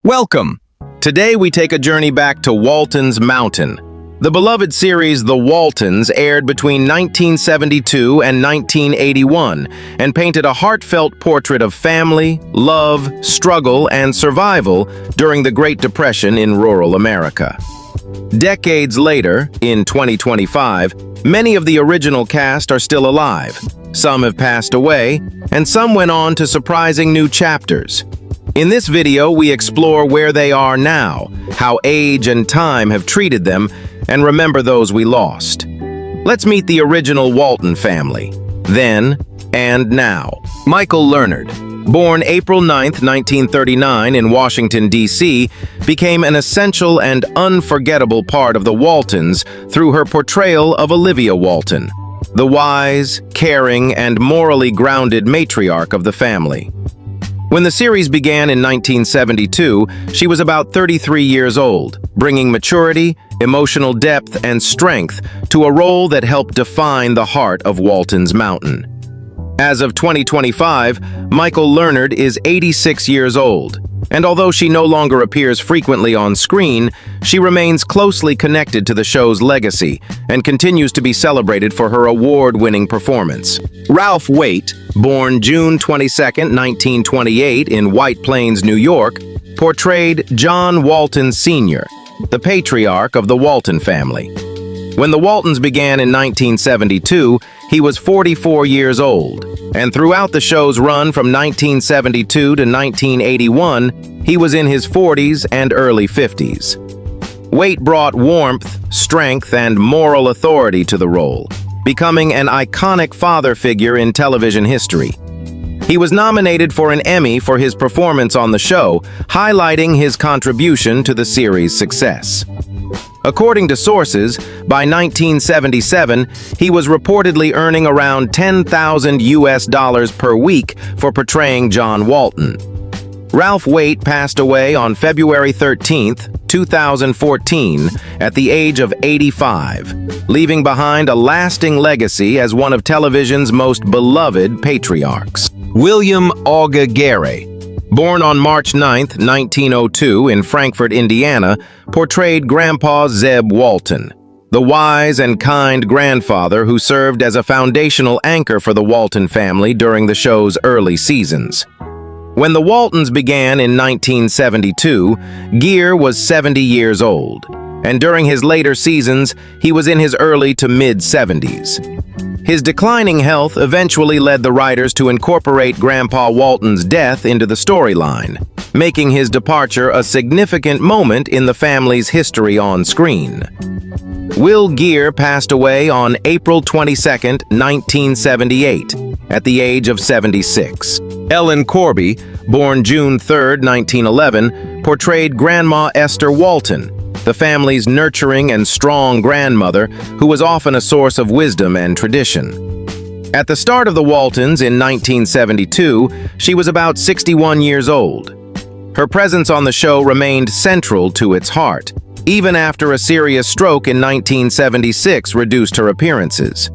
Welcome! Today we take a journey back to Walton's Mountain. The beloved series The Waltons aired between 1972 and 1981 and painted a heartfelt portrait of family, love, struggle, and survival during the Great Depression in rural America. Decades later, in 2025, many of the original cast are still alive. Some have passed away, and some went on to surprising new chapters. In this video, we explore where they are now, how age and time have treated them, and remember those we lost. Let's meet the original Walton family, then and now. Michael Leonard, born April 9, 1939 in Washington, D.C., became an essential and unforgettable part of the Waltons through her portrayal of Olivia Walton, the wise, caring, and morally grounded matriarch of the family. When the series began in 1972, she was about 33 years old, bringing maturity, emotional depth, and strength to a role that helped define the heart of Walton's Mountain. As of 2025, Michael Leonard is 86 years old, and although she no longer appears frequently on screen, she remains closely connected to the show's legacy and continues to be celebrated for her award-winning performance. Ralph Waite, born June 22, 1928 in White Plains, New York, portrayed John Walton Sr., the patriarch of the Walton family. When the Waltons began in 1972, he was 44 years old, and throughout the show's run from 1972 to 1981, he was in his 40s and early 50s. Waite brought warmth, strength, and moral authority to the role, becoming an iconic father figure in television history. He was nominated for an Emmy for his performance on the show, highlighting his contribution to the series' success. According to sources, by 1977, he was reportedly earning around $10,000 per week for portraying John Walton. Ralph Waite passed away on February 13, 2014, at the age of 85, leaving behind a lasting legacy as one of television's most beloved patriarchs. Will Geer, born on March 9, 1902 in Frankfort, Indiana, portrayed Grandpa Zeb Walton, the wise and kind grandfather who served as a foundational anchor for the Walton family during the show's early seasons. When the Waltons began in 1972, Geer was 70 years old, and during his later seasons, he was in his early to mid-70s. His declining health eventually led the writers to incorporate Grandpa Walton's death into the storyline, making his departure a significant moment in the family's history on screen. Will Geer passed away on April 22, 1978, at the age of 76. Ellen Corby, born June 3, 1911, portrayed Grandma Esther Walton, the family's nurturing and strong grandmother who was often a source of wisdom and tradition. At the start of the Waltons in 1972, she was about 61 years old. Her presence on the show remained central to its heart, even after a serious stroke in 1976 reduced her appearances.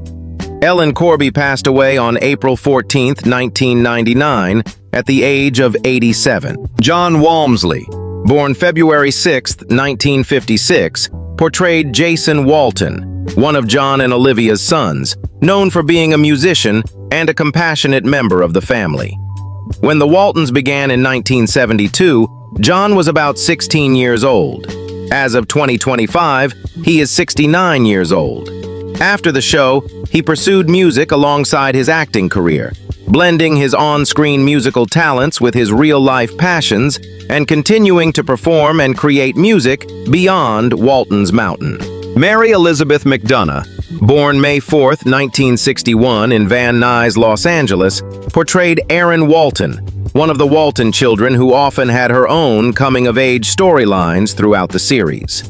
Ellen Corby passed away on April 14, 1999, at the age of 87. John Walmsley, born February 6, 1956, portrayed Jason Walton, one of John and Olivia's sons, known for being a musician and a compassionate member of the family. When the Waltons began in 1972, John was about 16 years old. As of 2025, he is 69 years old. After the show, he pursued music alongside his acting career, blending his on-screen musical talents with his real-life passions and continuing to perform and create music beyond Walton's Mountain. Mary Elizabeth McDonough, born May 4, 1961 in Van Nuys, Los Angeles, portrayed Erin Walton, one of the Walton children who often had her own coming-of-age storylines throughout the series.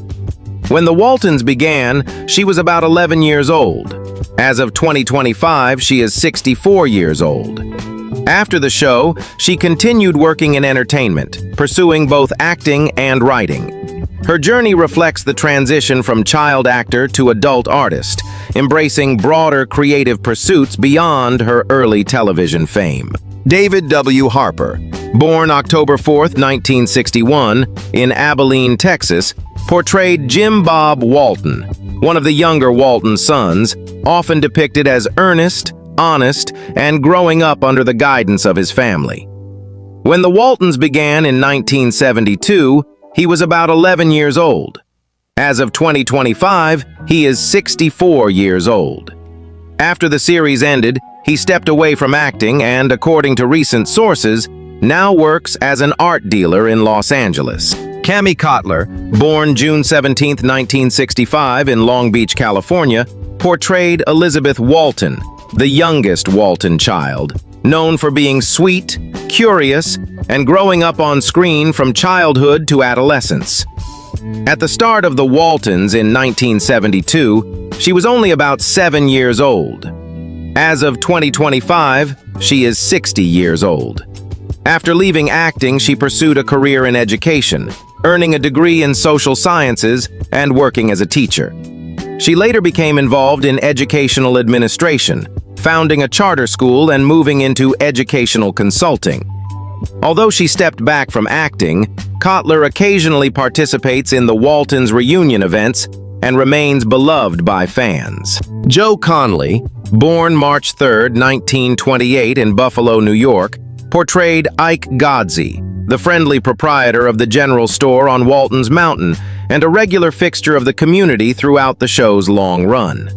When the Waltons began, she was about 11 years old. As of 2025, she is 64 years old. After the show, she continued working in entertainment, pursuing both acting and writing. Her journey reflects the transition from child actor to adult artist, embracing broader creative pursuits beyond her early television fame. David W. Harper, born October 4, 1961, in Abilene, Texas, portrayed Jim Bob Walton, one of the younger Walton sons, often depicted as earnest, honest, and growing up under the guidance of his family. When the Waltons began in 1972, he was about 11 years old. As of 2025, he is 64 years old. After the series ended, he stepped away from acting and, according to recent sources, now works as an art dealer in Los Angeles. Cami Cotler, born June 17, 1965 in Long Beach, California, portrayed Elizabeth Walton, the youngest Walton child, known for being sweet, curious, and growing up on screen from childhood to adolescence. At the start of the Waltons in 1972, she was only about 7 years old. As of 2025, she is 60 years old. After leaving acting, she pursued a career in education, earning a degree in social sciences and working as a teacher. She later became involved in educational administration, founding a charter school and moving into educational consulting. Although she stepped back from acting, Cotler occasionally participates in the Waltons reunion events and remains beloved by fans. Joe Conley, born March 3, 1928 in Buffalo, New York, portrayed Ike Godsey, the friendly proprietor of the general store on Walton's Mountain and a regular fixture of the community throughout the show's long run.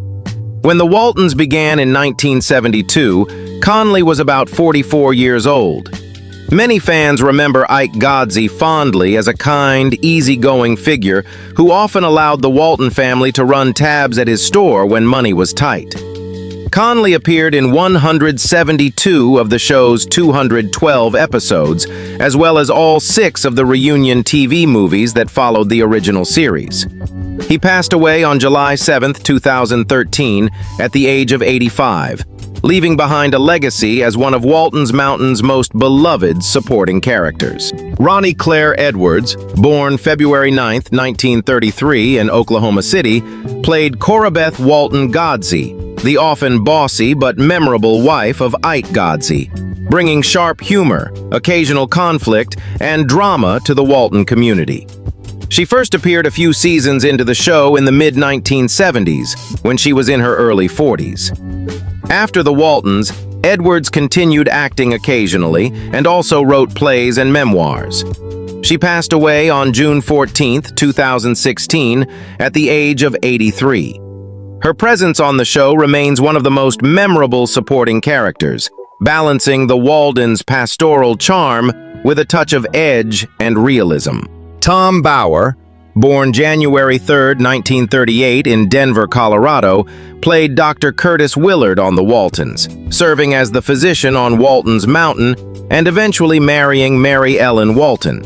When the Waltons began in 1972, Conley was about 44 years old. Many fans remember Ike Godsey fondly as a kind, easygoing figure who often allowed the Walton family to run tabs at his store when money was tight. Conley appeared in 172 of the show's 212 episodes, as well as all 6 of the reunion TV movies that followed the original series. He passed away on July 7, 2013, at the age of 85, leaving behind a legacy as one of Walton's Mountain's most beloved supporting characters. Ronnie Claire Edwards, born February 9, 1933 in Oklahoma City, played Corabeth Walton Godsey, the often bossy but memorable wife of Ike Godsey, bringing sharp humor, occasional conflict, and drama to the Walton community. She first appeared a few seasons into the show in the mid-1970s, when she was in her early 40s. After the Waltons, Edwards continued acting occasionally and also wrote plays and memoirs. She passed away on June 14, 2016, at the age of 83. Her presence on the show remains one of the most memorable supporting characters, balancing the Waltons' pastoral charm with a touch of edge and realism. Tom Bauer, born January 3, 1938 in Denver, Colorado, played Dr. Curtis Willard on the Waltons, serving as the physician on Walton's Mountain and eventually marrying Mary Ellen Walton.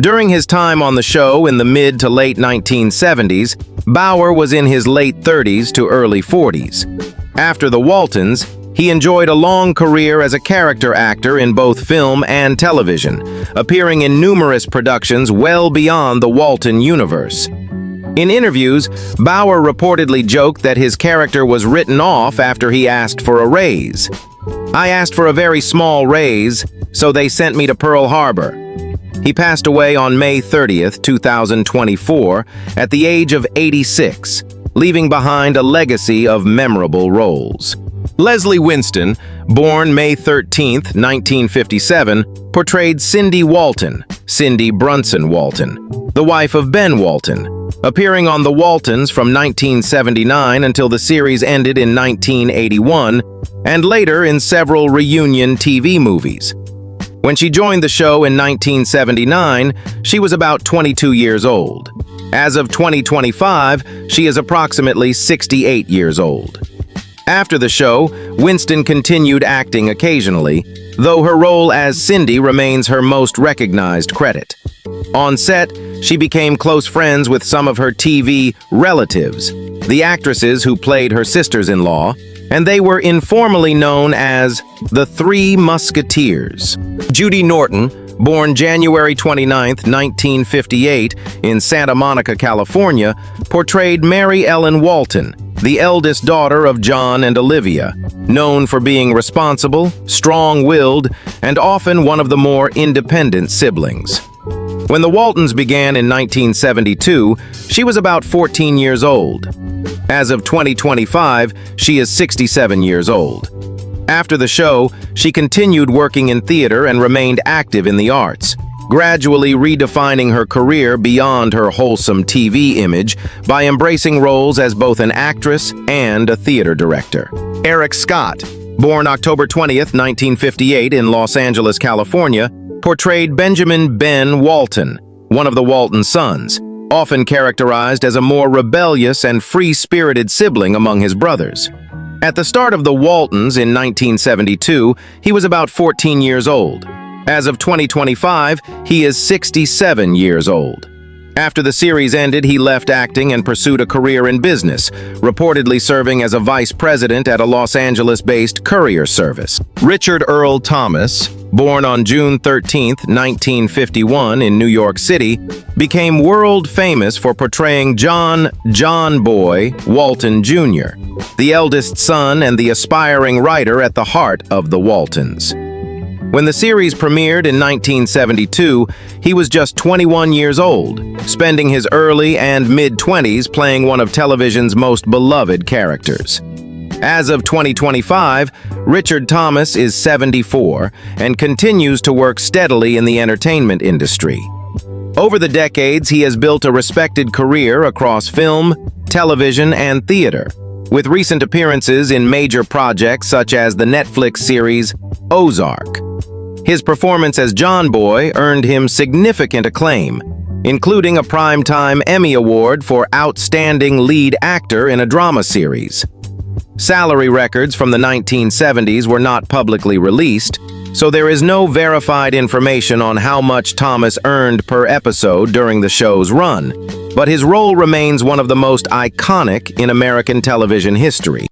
During his time on the show in the mid to late 1970s, Bauer was in his late 30s to early 40s. After the Waltons, he enjoyed a long career as a character actor in both film and television, appearing in numerous productions well beyond the Walton universe. In interviews, Bauer reportedly joked that his character was written off after he asked for a raise. "I asked for a very small raise, so they sent me to Pearl Harbor." He passed away on May 30, 2024, at the age of 86, leaving behind a legacy of memorable roles. Leslie Winston, born May 13, 1957, portrayed Cindy Walton, Cindy Brunson Walton, the wife of Ben Walton, appearing on The Waltons from 1979 until the series ended in 1981, and later in several reunion TV movies. When she joined the show in 1979, she was about 22 years old. As of 2025, she is approximately 68 years old. After the show, Winston continued acting occasionally, though her role as Cindy remains her most recognized credit. On set, she became close friends with some of her TV relatives, the actresses who played her sisters-in-law, and they were informally known as the Three Musketeers. Judy Norton, born January 29, 1958, in Santa Monica, California, portrayed Mary Ellen Walton, the eldest daughter of John and Olivia, known for being responsible, strong-willed, and often one of the more independent siblings. When the Waltons began in 1972, she was about 14 years old. As of 2025, she is 67 years old. After the show, she continued working in theater and remained active in the arts, gradually redefining her career beyond her wholesome TV image by embracing roles as both an actress and a theater director. Eric Scott, born October 20th, 1958 in Los Angeles, California, portrayed Benjamin "Ben" Walton, one of the Walton sons, often characterized as a more rebellious and free-spirited sibling among his brothers. At the start of the Waltons in 1972, he was about 14 years old. As of 2025, he is 67 years old. After the series ended, he left acting and pursued a career in business, reportedly serving as a vice president at a Los Angeles-based courier service. Richard Earl Thomas, born on June 13, 1951 in New York City, became world famous for portraying John Boy Walton Jr., the eldest son and the aspiring writer at the heart of the Waltons. When the series premiered in 1972, he was just 21 years old, spending his early and mid-20s playing one of television's most beloved characters. As of 2025, Richard Thomas is 74 and continues to work steadily in the entertainment industry. Over the decades, he has built a respected career across film, television, and theater, with recent appearances in major projects such as the Netflix series Ozark. His performance as John Boy earned him significant acclaim, including a Primetime Emmy Award for Outstanding Lead Actor in a Drama Series. Salary records from the 1970s were not publicly released, so there is no verified information on how much Thomas earned per episode during the show's run, but his role remains one of the most iconic in American television history.